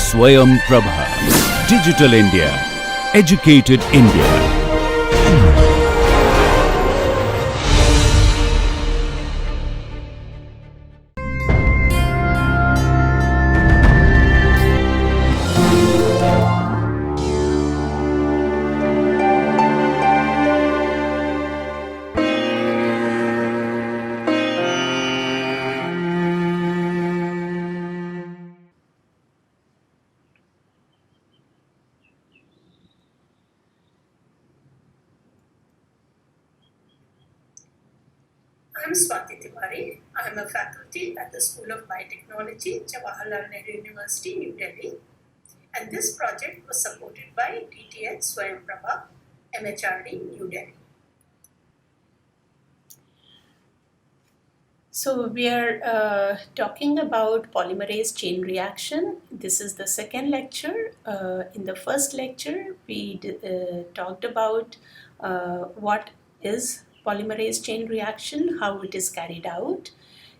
Swayam Prabha. Digital India. Educated India. I'm Swati Tiwari. I'm a faculty at the School of Biotechnology, Jawaharlal Nehru University, New Delhi. And this project was supported by DT and Swayam Prabha, MHRD, New Delhi. So we are talking about polymerase chain reaction. This is the second lecture. In the first lecture, we talked about what is polymerase chain reaction, how it is carried out.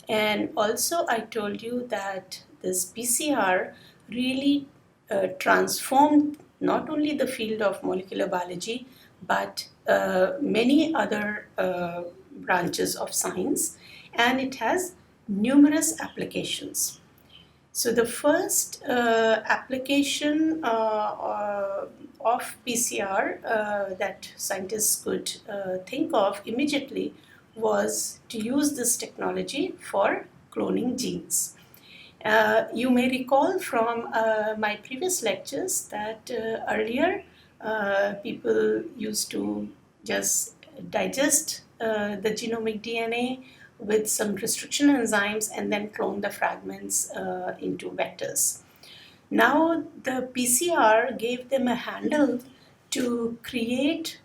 And also I told you that this PCR really transformed not only the field of molecular biology, but many other branches of science, and it has numerous applications. So the first application of PCR that scientists could think of immediately was to use this technology for cloning genes. You may recall from my previous lectures that earlier people used to just digest the genomic DNA with some restriction enzymes and then clone the fragments into vectors. Now the PCR gave them a handle to create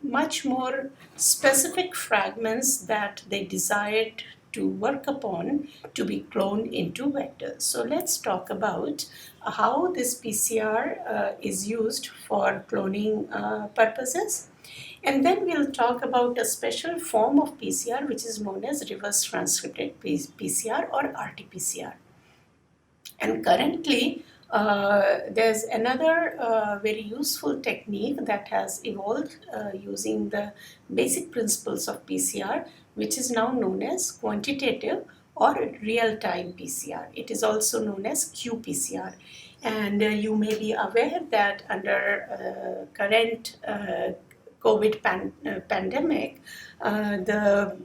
much more specific fragments that they desired to work upon to be cloned into vectors. So let's talk about how this PCR is used for cloning purposes. And then we'll talk about a special form of PCR which is known as reverse transcripted PCR or RTPCR. And currently, there's another very useful technique that has evolved using the basic principles of PCR, which is now known as quantitative or real-time PCR. It is also known as qPCR. And you may be aware that under current COVID pandemic, the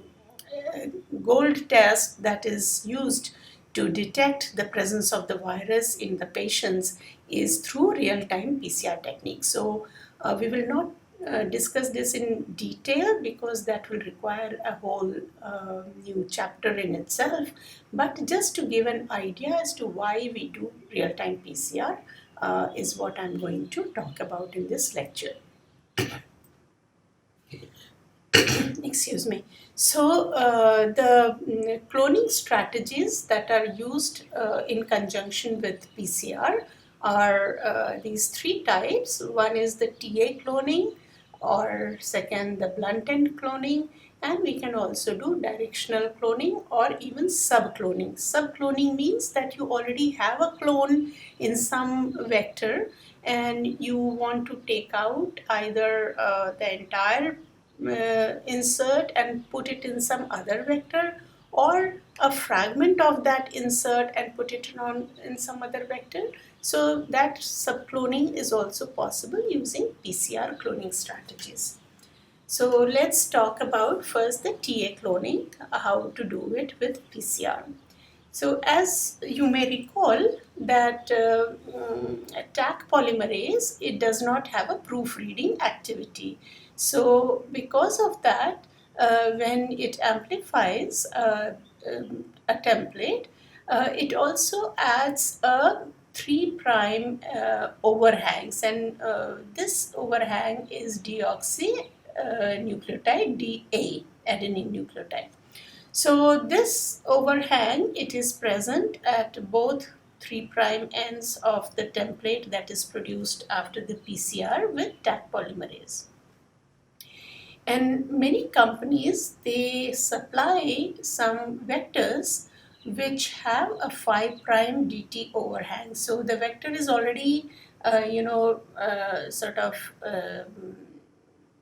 gold test that is used to detect the presence of the virus in the patients is through real-time PCR technique. So we will not discuss this in detail because that will require a whole new chapter in itself. But just to give an idea as to why we do real-time PCR is what I'm going to talk about in this lecture. Excuse me. So the cloning strategies that are used in conjunction with PCR are these three types. One is the TA cloning, or second the blunt end cloning, and we can also do directional cloning or even subcloning. Subcloning means that you already have a clone in some vector and you want to take out either the entire insert and put it in some other vector, or a fragment of that insert and put it in some other vector. So that subcloning is also possible using PCR cloning strategies. So let's talk about first the TA cloning, how to do it with PCR. So as you may recall that Taq polymerase, it does not have a proofreading activity. So because of that, when it amplifies a template, it also adds a 3' overhangs, and this overhang is deoxynucleotide DA, adenine nucleotide. So this overhang, it is present at both 3' ends of the template that is produced after the PCR with Taq polymerase. And many companies, they supply some vectors which have a 5' DT overhang. So the vector is already, sort of,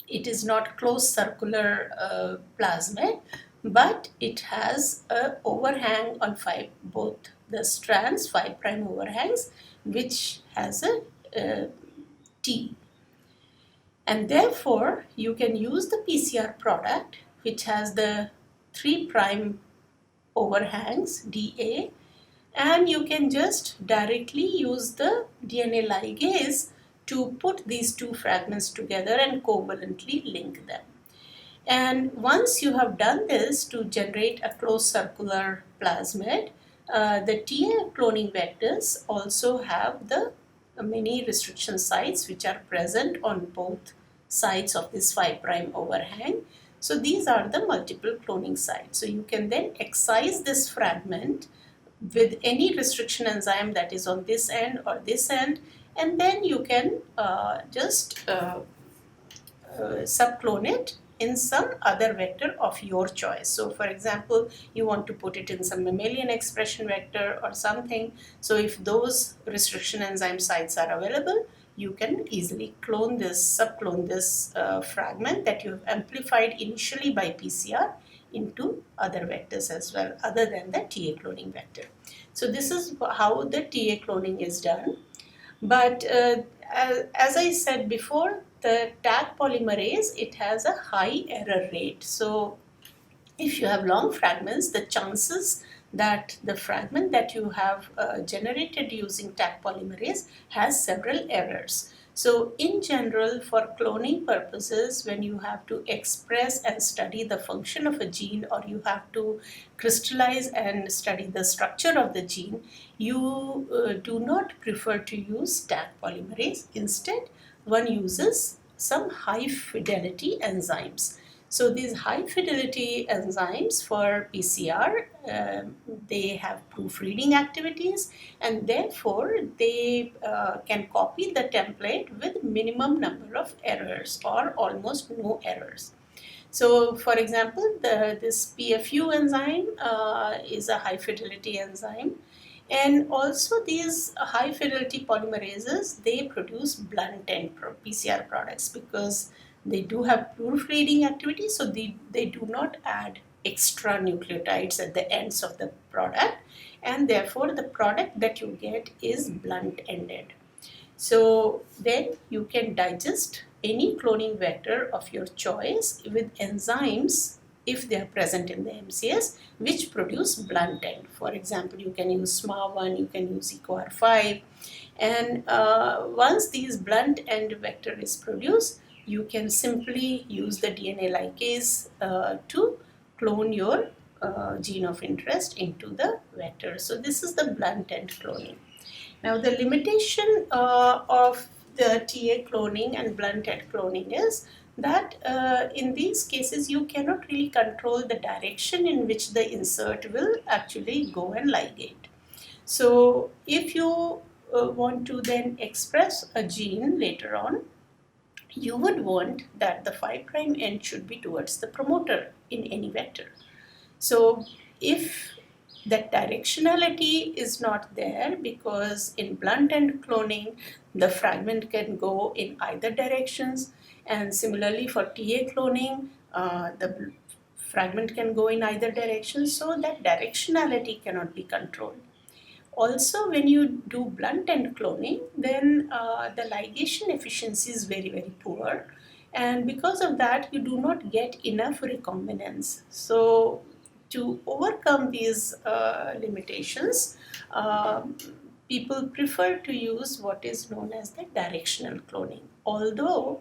it is not closed circular plasmid, but it has a overhang on both the strands, 5' overhangs, which has a T. And therefore, you can use the PCR product, which has the 3' overhangs, DA, and you can just directly use the DNA ligase to put these two fragments together and covalently link them. And once you have done this to generate a closed circular plasmid, the TA cloning vectors also have the many restriction sites which are present on both sides of this 5' overhang. So these are the multiple cloning sites. So you can then excise this fragment with any restriction enzyme that is on this end or this end, and then you can just subclone it in some other vector of your choice. So for example, you want to put it in some mammalian expression vector or something. So if those restriction enzyme sites are available, you can easily subclone this fragment that you have amplified initially by PCR into other vectors as well, other than the TA cloning vector. So this is how the TA cloning is done. But as I said before, the Taq polymerase, it has a high error rate. So if you have long fragments, the chances that the fragment that you have generated using Taq polymerase has several errors. So in general, for cloning purposes, when you have to express and study the function of a gene, or you have to crystallize and study the structure of the gene, you do not prefer to use Taq polymerase. Instead, one uses some high fidelity enzymes. So these high fidelity enzymes for PCR, they have proofreading activities, and therefore they can copy the template with minimum number of errors or almost no errors. So for example, this PFU enzyme is a high fidelity enzyme. And also these high fidelity polymerases, they produce blunt end PCR products because they do have proofreading activity, so they do not add extra nucleotides at the ends of the product, and therefore the product that you get is blunt ended. So then you can digest any cloning vector of your choice with enzymes, if they are present in the MCS, which produce blunt end. For example, you can use SMA1, you can use EcoR5, and once these blunt end vector is produced, you can simply use the DNA ligase to clone your gene of interest into the vector. So this is the blunt end cloning. Now the limitation of the TA cloning and blunt end cloning is that in these cases you cannot really control the direction in which the insert will actually go and ligate. So if you want to then express a gene later on, you would want that the 5' end should be towards the promoter in any vector. So if that directionality is not there, because in blunt end cloning, the fragment can go in either directions, and similarly for TA cloning, the fragment can go in either direction, so that directionality cannot be controlled. Also, when you do blunt end cloning, then the ligation efficiency is very, very poor, and because of that, you do not get enough recombinants. So to overcome these limitations, people prefer to use what is known as the directional cloning. Although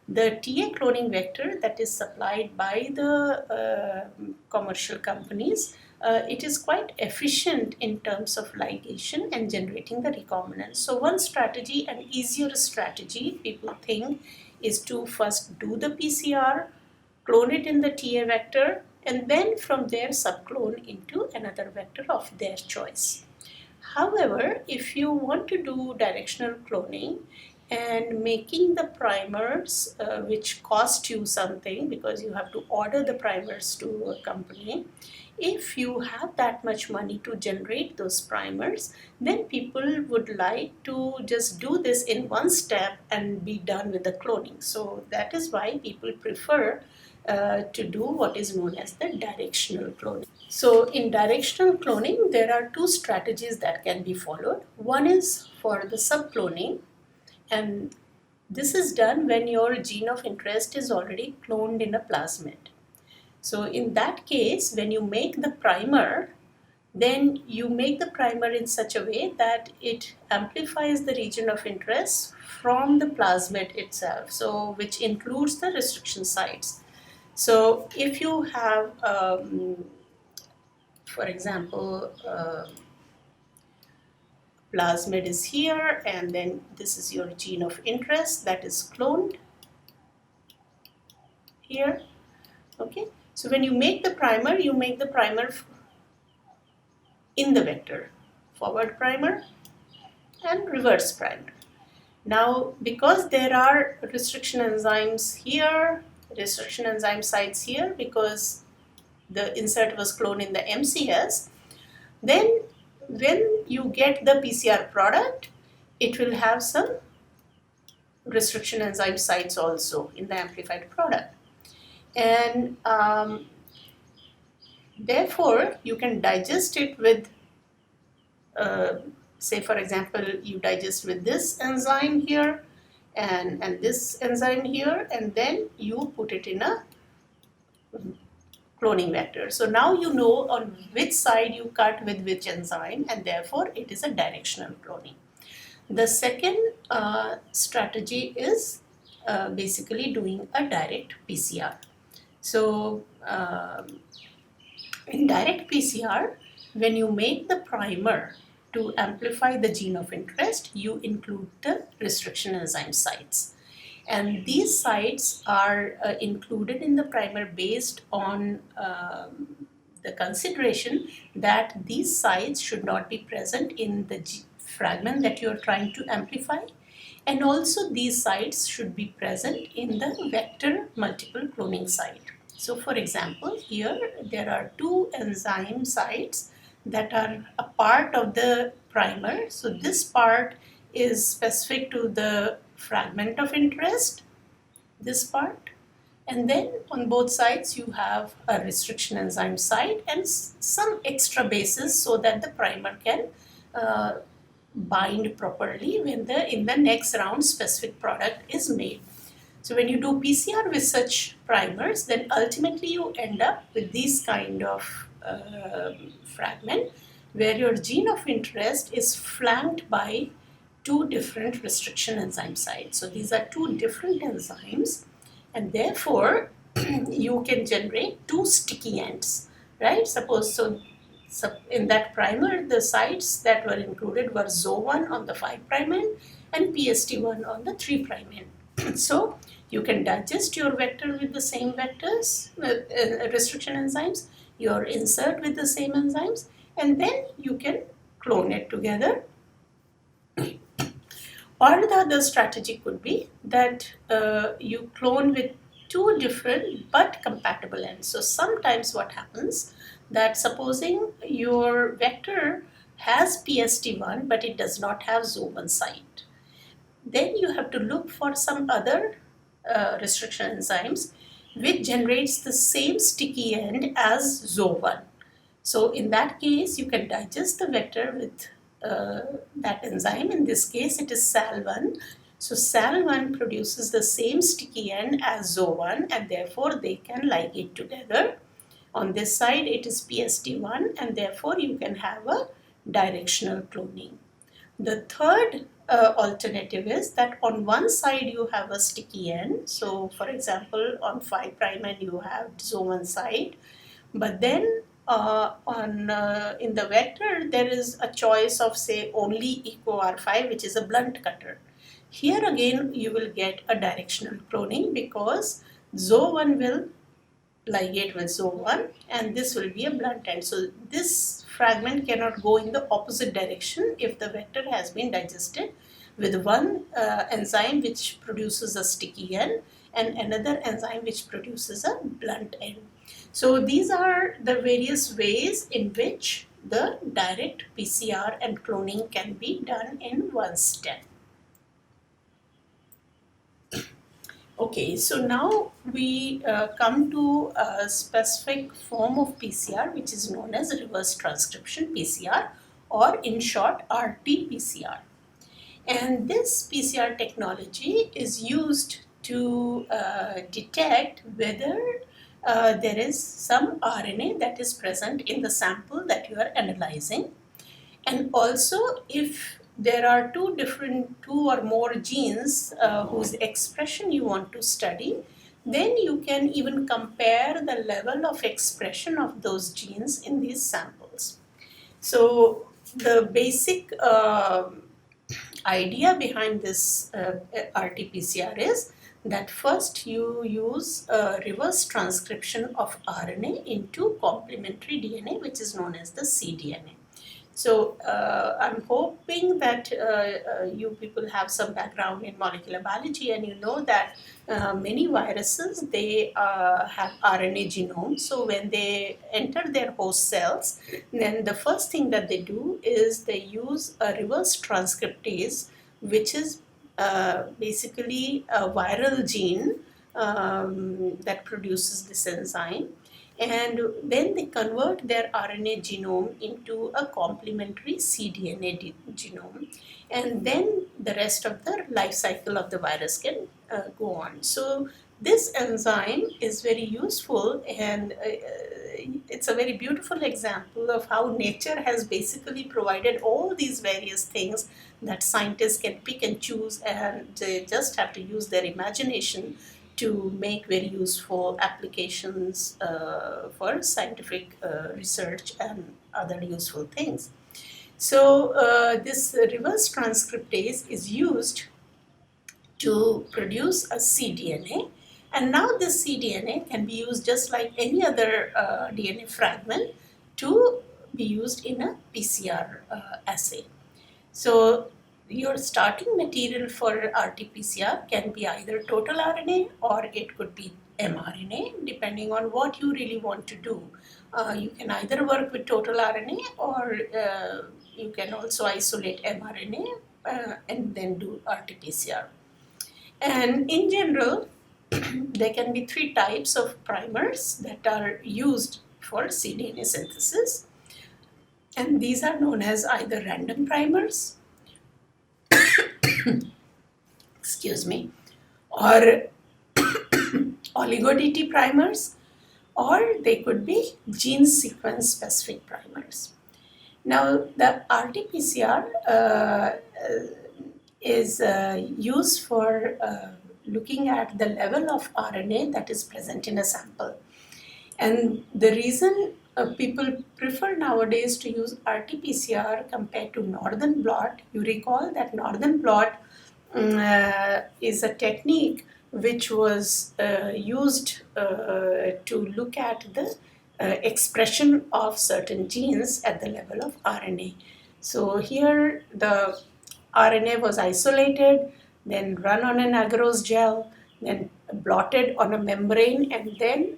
the TA cloning vector that is supplied by the commercial companies, it is quite efficient in terms of ligation and generating the recombinants. So one strategy, an easier strategy people think, is to first do the PCR, clone it in the TA vector, and then from there subclone into another vector of their choice. However, if you want to do directional cloning and making the primers, which cost you something because you have to order the primers to a company, if you have that much money to generate those primers, then people would like to just do this in one step and be done with the cloning. So that is why people prefer to do what is known as the directional cloning. So in directional cloning, there are two strategies that can be followed. One is for the subcloning, and this is done when your gene of interest is already cloned in a plasmid. So in that case, when you make the primer, then you make the primer in such a way that it amplifies the region of interest from the plasmid itself, so which includes the restriction sites. So if you have, for example, plasmid is here, and then this is your gene of interest that is cloned here. Okay, so when you make the primer, you make the primer in the vector, forward primer and reverse primer. Now, because there are restriction enzymes here, restriction enzyme sites here, because the insert was cloned in the MCS, then when you get the PCR product, it will have some restriction enzyme sites also in the amplified product. And therefore, you can digest it with, say for example, you digest with this enzyme here and this enzyme here, and then you put it in a cloning vector. So now you know on which side you cut with which enzyme, and therefore it is a directional cloning. The second strategy is basically doing a direct PCR. So in direct PCR, when you make the primer to amplify the gene of interest, you include the restriction enzyme sites. And these sites are included in the primer based on the consideration that these sites should not be present in the fragment that you are trying to amplify. And also these sites should be present in the vector multiple cloning site. So for example, here there are two enzyme sites that are a part of the primer. So this part is specific to the fragment of interest, this part, and then on both sides you have a restriction enzyme site and some extra bases so that the primer can bind properly when in the next round specific product is made. So when you do PCR with such primers, then ultimately you end up with these kind of fragment where your gene of interest is flanked by two different restriction enzyme sites. So these are two different enzymes, and therefore you can generate two sticky ends, right? Suppose so in that primer, the sites that were included were ZO1 on the 5' end and PST1 on the 3' end. So you can digest your vector with the same vectors, restriction enzymes, your insert with the same enzymes, and then you can clone it together. Or the other strategy could be that you clone with two different but compatible ends. So sometimes what happens that supposing your vector has PST1 but it does not have ZO1 site, then you have to look for some other restriction enzymes which generates the same sticky end as ZO1. So in that case, you can digest the vector with that enzyme. In this case, it is SAL1. So SAL1 produces the same sticky end as ZO1, and therefore they can ligate together. On this side, it is PST1, and therefore you can have a directional cloning. The third alternative is that on one side you have a sticky end. So for example, on 5' end you have ZO1 site, but then in the vector there is a choice of say only EcoR5, which is a blunt cutter. Here again you will get a directional cloning because ZO1 will ligate with ZO1 and this will be a blunt end. So this fragment cannot go in the opposite direction if the vector has been digested with one enzyme which produces a sticky end and another enzyme which produces a blunt end. So these are the various ways in which the direct PCR and cloning can be done in one step. Okay, so now we come to a specific form of PCR which is known as reverse transcription PCR, or in short RT-PCR. And this PCR technology is used to detect whether there is some RNA that is present in the sample that you are analyzing, and also if there are two or more genes whose expression you want to study, then you can even compare the level of expression of those genes in these samples. So the basic idea behind this RT-PCR is that first you use reverse transcription of RNA into complementary DNA, which is known as the cDNA. So I'm hoping that you people have some background in molecular biology, and you know that many viruses, they have RNA genomes. So when they enter their host cells, then the first thing that they do is they use a reverse transcriptase, which is basically a viral gene that produces this enzyme. And then they convert their RNA genome into a complementary cDNA genome, and then the rest of the life cycle of the virus can go on. So this enzyme is very useful, and it's a very beautiful example of how nature has basically provided all these various things that scientists can pick and choose, and they just have to use their imagination to make very useful applications for scientific research and other useful things. So this reverse transcriptase is used to produce a cDNA, and now this cDNA can be used just like any other DNA fragment to be used in a PCR assay. So your starting material for RT-PCR can be either total RNA or it could be mRNA, depending on what you really want to do. You can either work with total RNA, or you can also isolate mRNA and then do RT-PCR. And in general, there can be three types of primers that are used for cDNA synthesis. And these are known as either random primers, excuse me, or Origo DT primers, or they could be gene sequence specific primers. Now, the RT-PCR is used for looking at the level of RNA that is present in a sample. And the reason people prefer nowadays to use RT-PCR compared to northern blot, you recall that northern blot is a technique which was used to look at the expression of certain genes at the level of RNA. So here the RNA was isolated, then run on an agarose gel, then blotted on a membrane, and then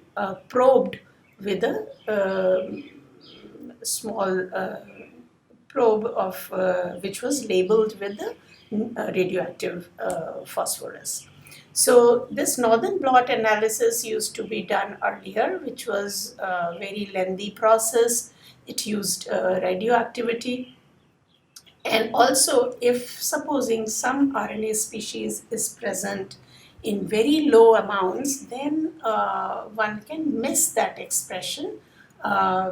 probed with a small probe of which was labeled with the radioactive phosphorus. So this northern blot analysis used to be done earlier, which was a very lengthy process. It used radioactivity. And also, if supposing some RNA species is present in very low amounts, then one can miss that expression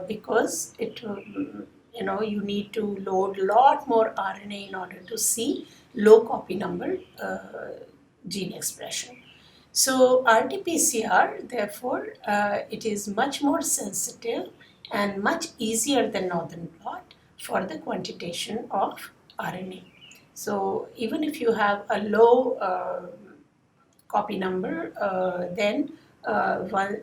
because it, you need to load a lot more RNA in order to see low copy number gene expression. So RT-PCR, therefore, it is much more sensitive and much easier than northern blot for the quantitation of RNA. So even if you have a low copy number, then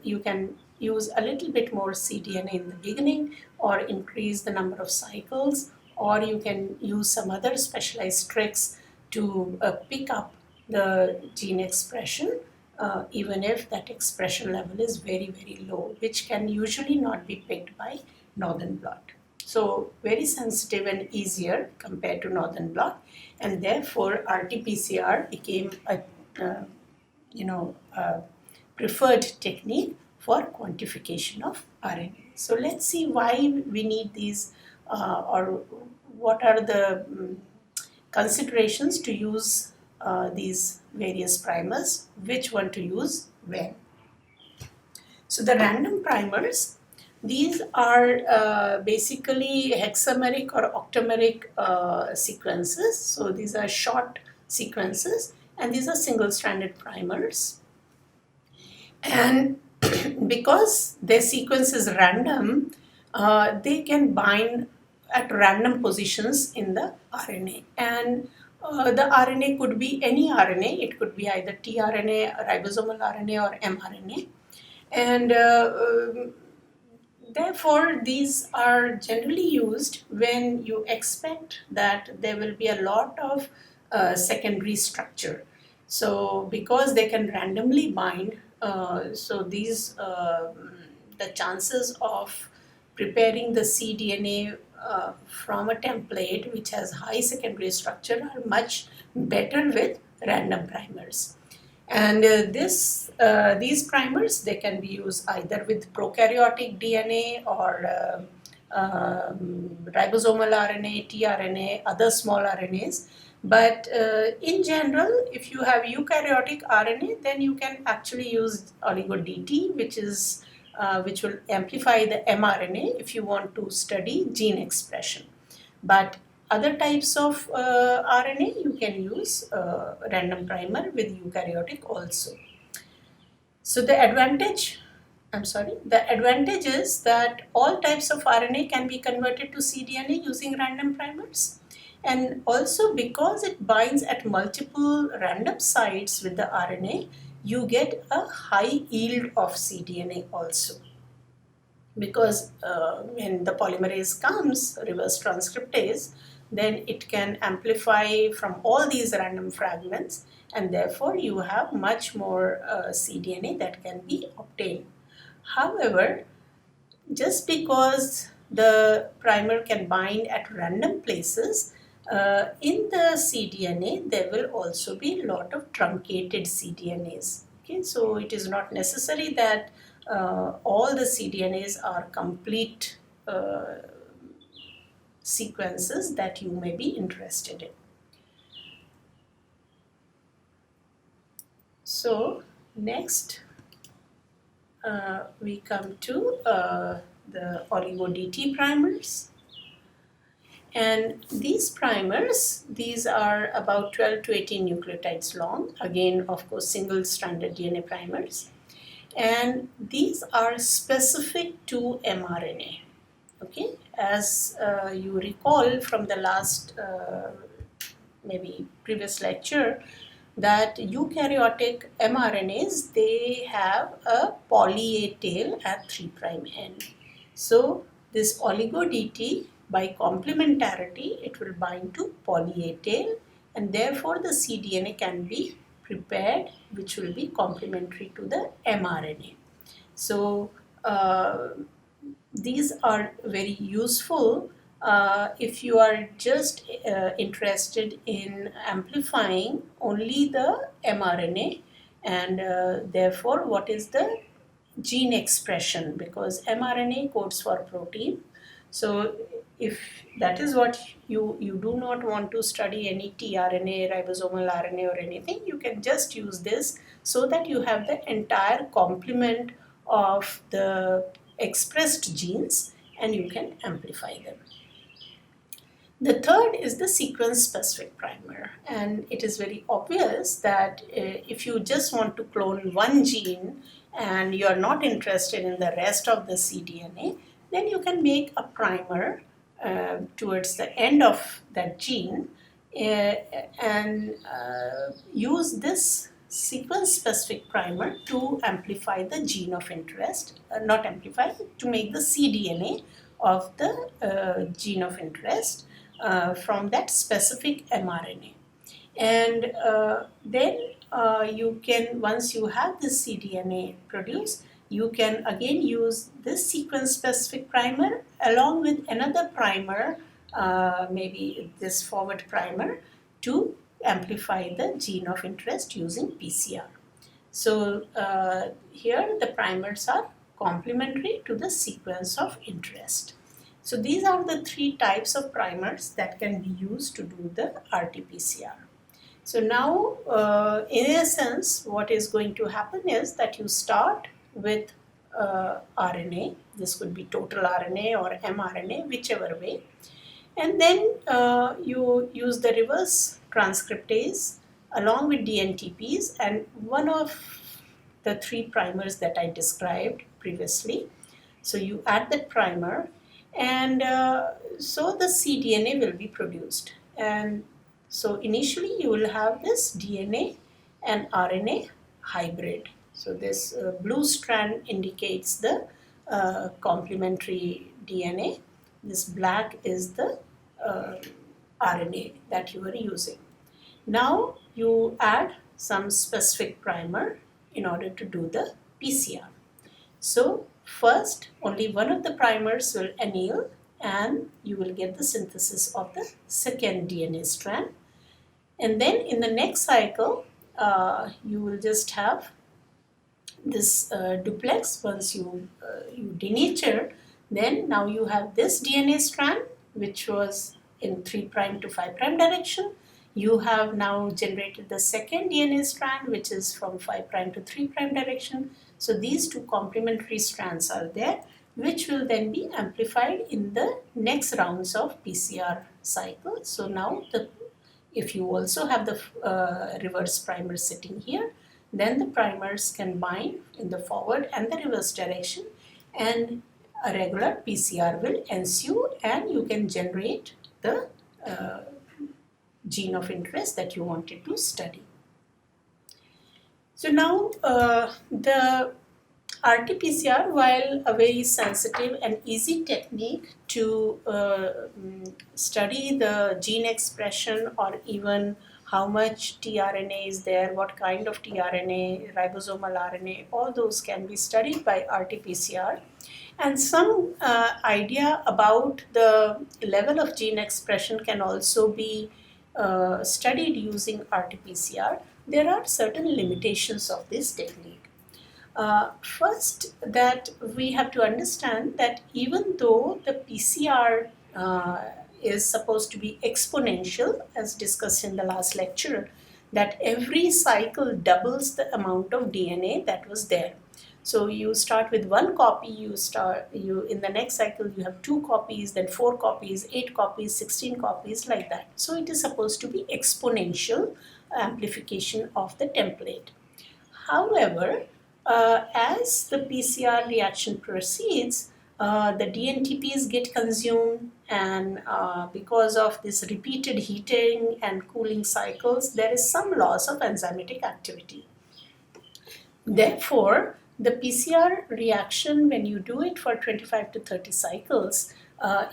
you can use a little bit more cDNA in the beginning, or increase the number of cycles, or you can use some other specialized tricks to pick up the gene expression even if that expression level is very, very low, which can usually not be picked by northern blot. So very sensitive and easier compared to northern blot, and therefore RT-PCR became a preferred technique for quantification of RNA. So let's see why we need these, or what are the considerations to use these various primers, which one to use when. So the random primers, these are basically hexameric or octameric sequences. So these are short sequences, and these are single-stranded primers. And because their sequence is random, they can bind at random positions in the RNA. And the RNA could be any RNA. It could be either tRNA, ribosomal RNA, or mRNA. And therefore, these are generally used when you expect that there will be a lot of secondary structure. So because they can randomly bind, so these the chances of preparing the cDNA from a template which has high secondary structure are much better with random primers. And these primers, they can be used either with prokaryotic DNA or ribosomal RNA, tRNA, other small RNAs. But in general, if you have eukaryotic RNA, then you can actually use Origo DT, which will amplify the mRNA if you want to study gene expression. But other types of RNA, you can use random primer with eukaryotic also. So the advantage is that all types of RNA can be converted to cDNA using random primers. And also because it binds at multiple random sites with the RNA, you get a high yield of cDNA also. Because when the polymerase comes, reverse transcriptase, then it can amplify from all these random fragments, and therefore you have much more cDNA that can be obtained. However, just because the primer can bind at random places, in the cDNA there will also be a lot of truncated cDNAs. Okay, so it is not necessary that all the cDNAs are complete sequences that you may be interested in. So next we come to the Origo DT primers. And these primers, these are about 12 to 18 nucleotides long. Again, of course, single-stranded DNA primers. And these are specific to mRNA. Okay, as you recall from the last maybe previous lecture, that eukaryotic mRNAs, they have a poly A tail at 3' end. So this Oligo DT, by complementarity, it will bind to poly A tail, and therefore the cDNA can be prepared, which will be complementary to the mRNA. So these are very useful if you are just interested in amplifying only the mRNA, and therefore what is the gene expression, because mRNA codes for protein. So if that is what you do not want to study any tRNA, ribosomal RNA or anything, you can just use this so that you have the entire complement of the expressed genes and you can amplify them. The third is the sequence-specific primer, and it is very obvious that if you just want to clone one gene and you are not interested in the rest of the cDNA, then you can make a primer towards the end of that gene and use this sequence-specific primer to amplify the gene of interest, not amplify, to make the cDNA of the gene of interest from that specific mRNA. And then you can, once you have this cDNA produced, you can again use this sequence specific primer along with another primer, maybe this forward primer, to amplify the gene of interest using PCR. So here the primers are complementary to the sequence of interest. So these are the three types of primers that can be used to do the RTPCR. So now, in essence, what is going to happen is that you start with RNA. This could be total RNA or mRNA, whichever way. And then you use the reverse transcriptase along with DNTPs and one of the three primers that I described previously. So you add that primer, and so the cDNA will be produced. And so initially you will have this DNA and RNA hybrid. So this blue strand indicates the complementary DNA. This black is the RNA that you are using. Now you add some specific primer in order to do the PCR. So first, only one of the primers will anneal and you will get the synthesis of the second DNA strand. And then in the next cycle, you will just have this duplex. Once you denature, then now you have this DNA strand, which was in 3' to 5' direction. You have now generated the second DNA strand, which is from 5' to 3' direction. So these two complementary strands are there, which will then be amplified in the next rounds of PCR cycle. So now if you also have the reverse primer sitting here, then the primers can bind in the forward and the reverse direction, and a regular PCR will ensue and you can generate the gene of interest that you wanted to study. So now the RT-PCR, while a very sensitive and easy technique to study the gene expression or even how much tRNA is there, what kind of tRNA, ribosomal RNA, all those can be studied by RT-PCR. And some idea about the level of gene expression can also be studied using RT-PCR. There are certain limitations of this technique. First, that we have to understand that even though the PCR is supposed to be exponential, as discussed in the last lecture, that every cycle doubles the amount of DNA that was there. So you start with one copy, in the next cycle you have 2 copies, then 4 copies, 8 copies, 16 copies, like that. So it is supposed to be exponential amplification of the template. However, as the PCR reaction proceeds, the DNTPs get consumed, and because of this repeated heating and cooling cycles, there is some loss of enzymatic activity. Therefore, the PCR reaction, when you do it for 25 to 30 cycles,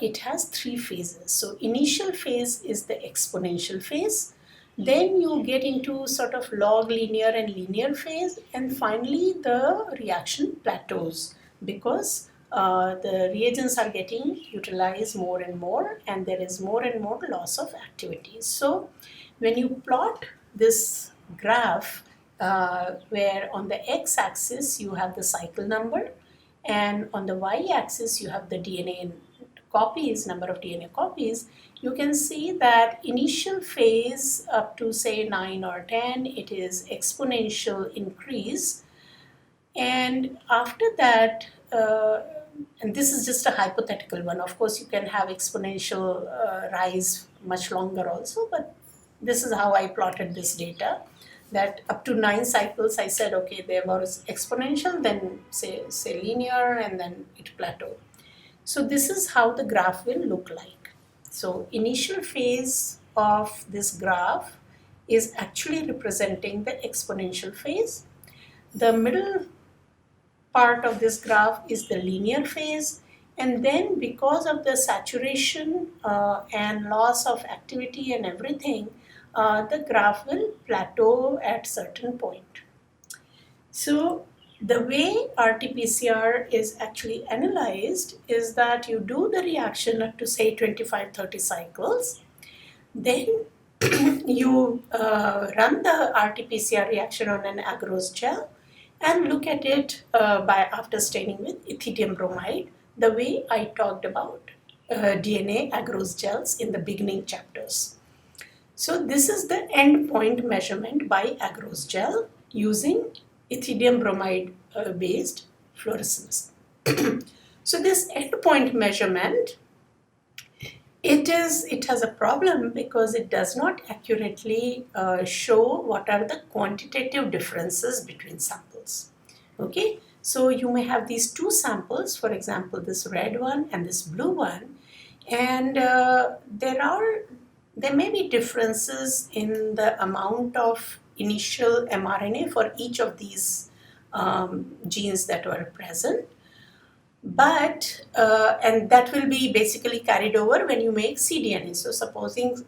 it has 3 phases. So initial phase is the exponential phase. Then you get into sort of log linear and linear phase, and finally the reaction plateaus because the reagents are getting utilized more and there is more and more loss of activity. So when you plot this graph where on the x-axis you have the cycle number and on the y-axis you have the DNA copies, number of DNA copies, you can see that initial phase up to say 9 or 10, it is exponential increase, and after that, and this is just a hypothetical one, of course you can have exponential rise much longer also, but this is how I plotted this data, that up to 9 cycles I said okay, there was exponential, then say linear, and then it plateaued. So this is how the graph will look like. So initial phase of this graph is actually representing the exponential phase. The middle part of this graph is the linear phase, and then because of the saturation and loss of activity and everything, the graph will plateau at certain point. So the way RT-PCR is actually analyzed is that you do the reaction up to say 25-30 cycles, then you run the RT-PCR reaction on an agarose gel and look at it after staining with ethidium bromide, the way I talked about DNA agarose gels in the beginning chapters. So this is the endpoint measurement by agarose gel using ethidium bromide based fluorescence. So this endpoint measurement, it has a problem because it does not accurately show what are the quantitative differences between samples. Okay, so you may have these two samples, for example, this red one and this blue one, and there may be differences in the amount of initial mRNA for each of these genes that were present. But, and that will be basically carried over when you make cDNA. So supposing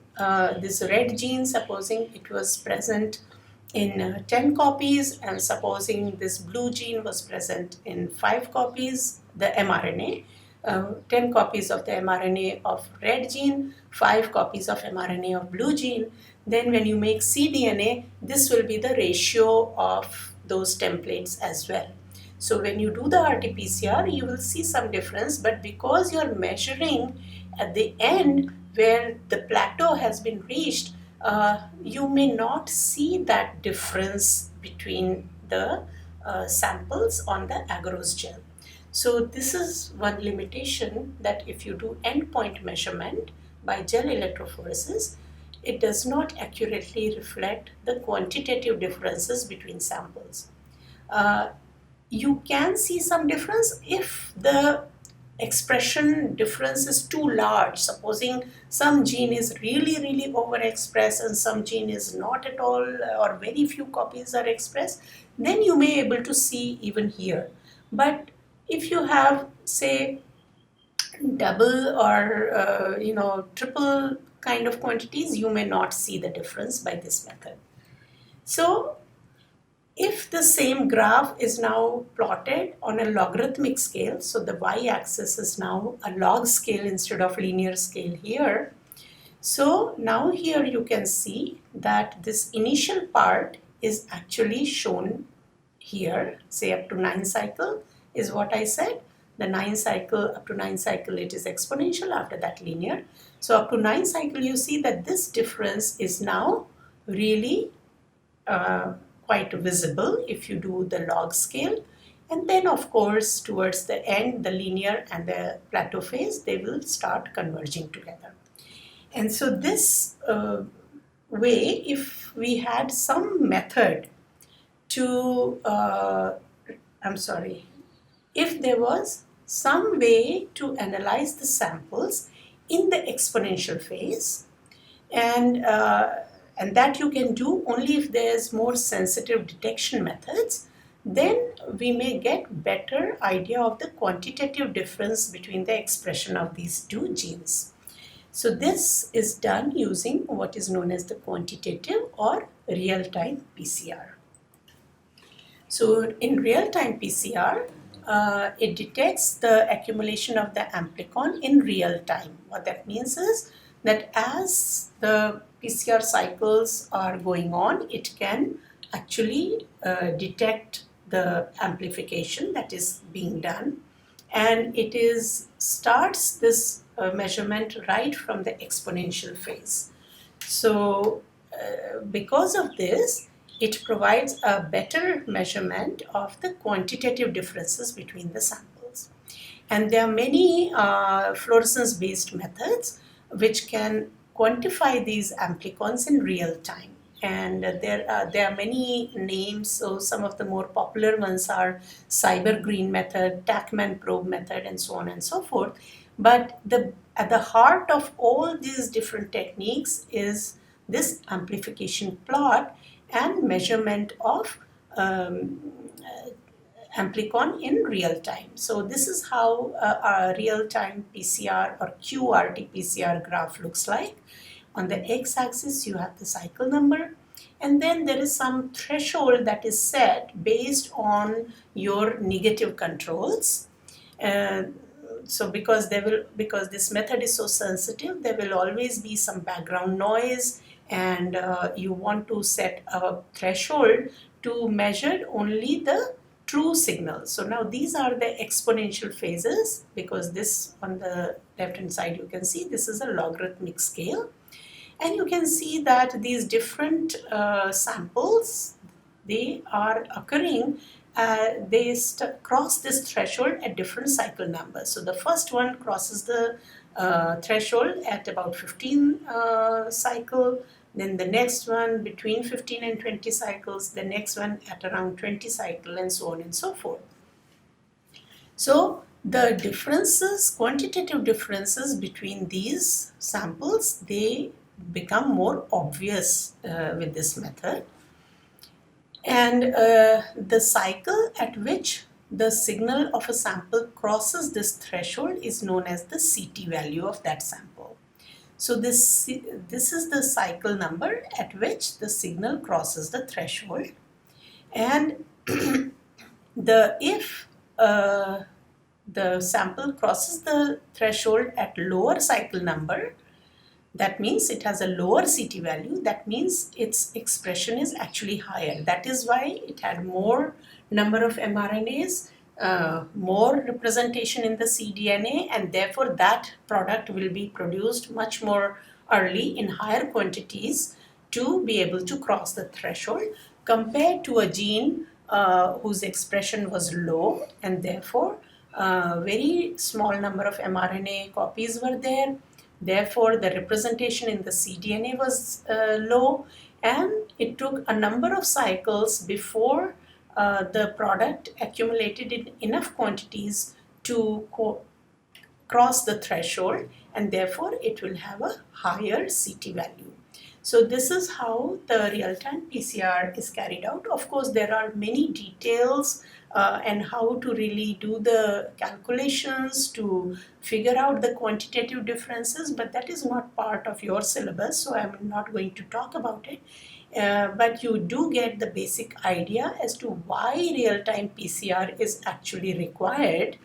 this red gene, supposing it was present in 10 copies, and supposing this blue gene was present in 5 copies, the mRNA, 10 copies of the mRNA of red gene, 5 copies of mRNA of blue gene, then when you make cDNA, this will be the ratio of those templates as well. So when you do the RT-PCR, you will see some difference, but because you're measuring at the end where the plateau has been reached, you may not see that difference between the samples on the agarose gel. So this is one limitation, that if you do endpoint measurement by gel electrophoresis, it does not accurately reflect the quantitative differences between samples. You can see some difference if the expression difference is too large. Supposing some gene is really overexpressed and some gene is not at all, or very few copies are expressed, then you may be able to see even here. But if you have, say, double or triple kind of quantities, you may not see the difference by this method. So if the same graph is now plotted on a logarithmic scale, so the y-axis is now a log scale instead of linear scale here. So now here you can see that this initial part is actually shown here, say up to 9 cycle is what I said. The 9 cycle, up to 9 cycle it is exponential, after that linear. So up to 9 cycle you see that this difference is now really quite visible if you do the log scale. And then of course towards the end, the linear and the plateau phase, they will start converging together. And so this way, if we had some method to, if there was some way to analyze the samples in the exponential phase, and that you can do only if there's more sensitive detection methods, then we may get better idea of the quantitative difference between the expression of these two genes. So this is done using what is known as the quantitative or real-time PCR. So in real-time PCR, it detects the accumulation of the amplicon in real time. What that means is that as the PCR cycles are going on, it can actually detect the amplification that is being done, and it starts this measurement right from the exponential phase. So because of this, it provides a better measurement of the quantitative differences between the samples. And there are many fluorescence-based methods which can quantify these amplicons in real time. And there are many names, so some of the more popular ones are Cyber Green method, Tachman probe method, and so on and so forth. But at the heart of all these different techniques is this amplification plot and measurement of amplicon in real time. So this is how a real-time PCR or QRT-PCR graph looks like. On the x-axis, you have the cycle number, and then there is some threshold that is set based on your negative controls. So because this method is so sensitive, there will always be some background noise, and you want to set a threshold to measure only the true signal. So now these are the exponential phases, because this on the left hand side you can see this is a logarithmic scale, and you can see that these different samples, they are occurring, cross this threshold at different cycle numbers. So the first one crosses the threshold at about 15 cycle, then the next one between 15 and 20 cycles, the next one at around 20 cycle, and so on and so forth. So the differences, quantitative differences between these samples, they become more obvious with this method. And the cycle at which the signal of a sample crosses this threshold is known as the CT value of that sample. So this is the cycle number at which the signal crosses the threshold. And if the sample crosses the threshold at lower cycle number, that means it has a lower CT value. That means its expression is actually higher. That is why it had more number of mRNAs, more representation in the cDNA, and therefore that product will be produced much more early in higher quantities to be able to cross the threshold, compared to a gene whose expression was low, and therefore very small number of mRNA copies were there. Therefore, the representation in the cDNA was low, and it took a number of cycles before the product accumulated in enough quantities to cross the threshold, and therefore it will have a higher CT value. So this is how the real-time PCR is carried out. Of course, there are many details and how to really do the calculations to figure out the quantitative differences, but that is not part of your syllabus, so I'm not going to talk about it. But you do get the basic idea as to why real-time PCR is actually required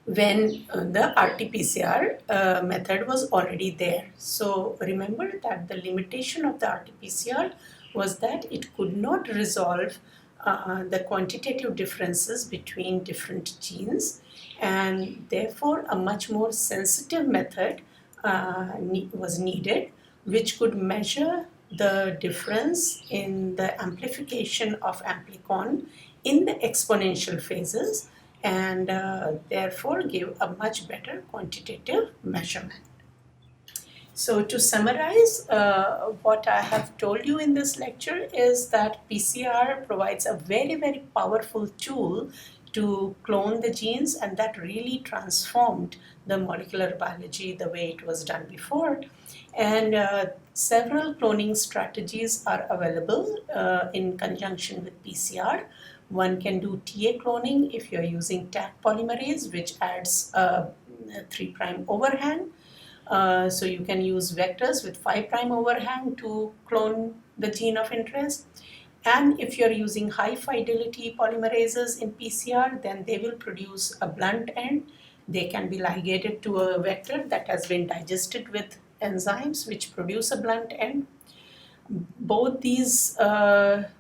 when the RTPCR method was already there. So remember that the limitation of the RTPCR was that it could not resolve the quantitative differences between different genes, and therefore a much more sensitive method was needed, which could measure the difference in the amplification of amplicon in the exponential phases, and therefore give a much better quantitative measurement. So to summarize, what I have told you in this lecture is that PCR provides a very, very powerful tool to clone the genes, and that really transformed the molecular biology the way it was done before. And several cloning strategies are available in conjunction with PCR. One can do TA cloning if you're using Taq polymerase, which adds a 3' overhang. So you can use vectors with 5' overhang to clone the gene of interest. And if you're using high fidelity polymerases in PCR, then they will produce a blunt end. They can be ligated to a vector that has been digested with enzymes which produce a blunt end. Both these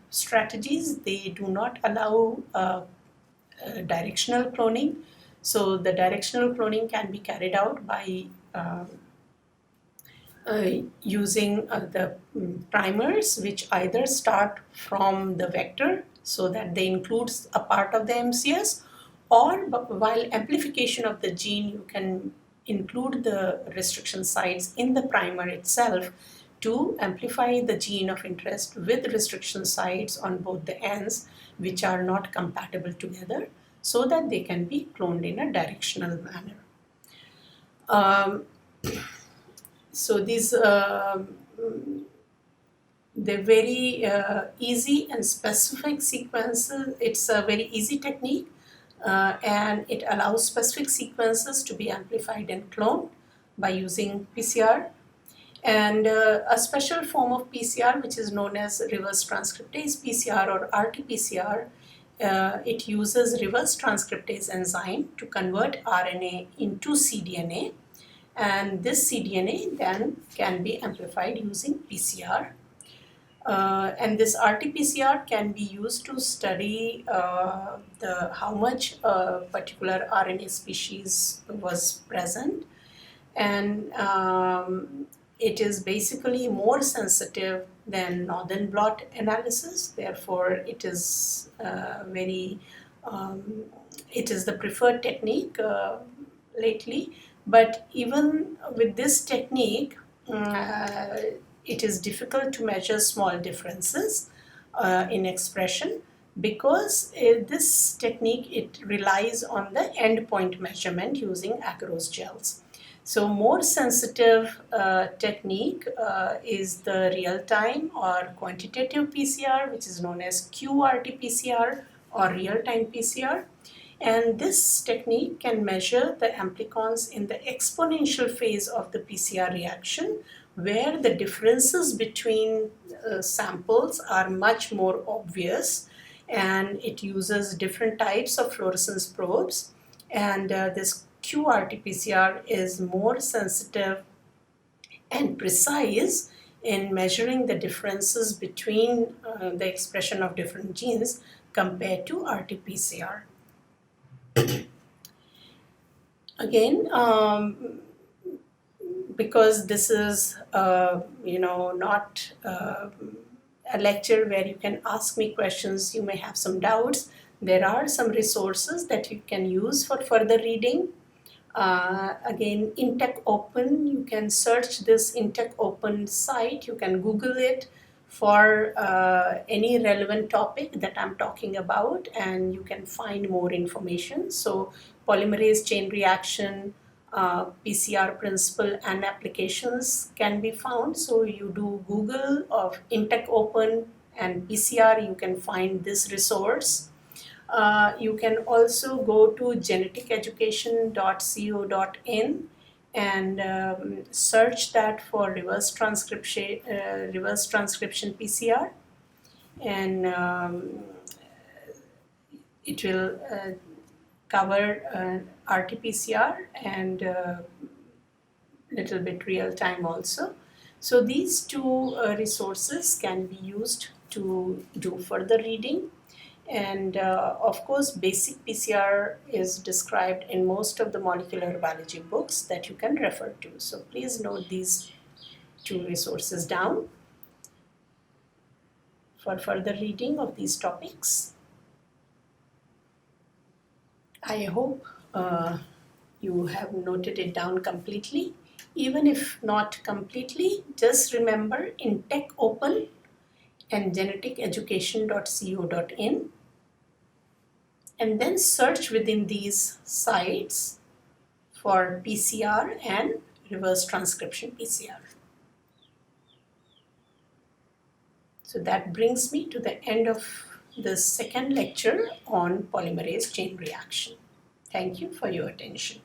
strategies, they do not allow directional cloning. So the directional cloning can be carried out by using the primers, which either start from the vector so that they include a part of the MCS, or while amplification of the gene, you can include the restriction sites in the primer itself to amplify the gene of interest with restriction sites on both the ends, which are not compatible together, so that they can be cloned in a directional manner. So these they're very easy and specific sequences. It's a very easy technique, and it allows specific sequences to be amplified and cloned by using PCR. And a special form of PCR, which is known as reverse transcriptase PCR or RTPCR, it uses reverse transcriptase enzyme to convert RNA into cDNA, and this cDNA then can be amplified using PCR. And this RT-PCR can be used to study how much a particular RNA species was present, and it is basically more sensitive than northern blot analysis. Therefore, it is it is the preferred technique lately. But even with this technique, it is difficult to measure small differences in expression, because this technique, it relies on the endpoint measurement using agarose gels. So more sensitive technique is the real-time or quantitative PCR, which is known as QRT-PCR or real-time PCR. And this technique can measure the amplicons in the exponential phase of the PCR reaction, where the differences between samples are much more obvious, and it uses different types of fluorescence probes. And this QRT-PCR is more sensitive and precise in measuring the differences between the expression of different genes compared to RT-PCR. Again, because this is not a lecture where you can ask me questions, you may have some doubts. There are some resources that you can use for further reading. Again, Intech Open, you can search this Intech Open site, you can Google it for any relevant topic that I'm talking about, and you can find more information. So polymerase chain reaction, PCR principle and applications can be found. So you do Google of Intech Open and PCR, you can find this resource. You can also go to geneticeducation.co.in and search that for reverse transcription PCR, and it will cover RT-PCR and little bit real time also. So these two resources can be used to do further reading. And of course, basic PCR is described in most of the molecular biology books that you can refer to. So please note these two resources down for further reading of these topics. I hope you have noted it down completely. Even if not completely, just remember Intech Open and geneticeducation.co.in, and then search within these sites for PCR and reverse transcription PCR. So that brings me to the end of the second lecture on polymerase chain reaction. Thank you for your attention.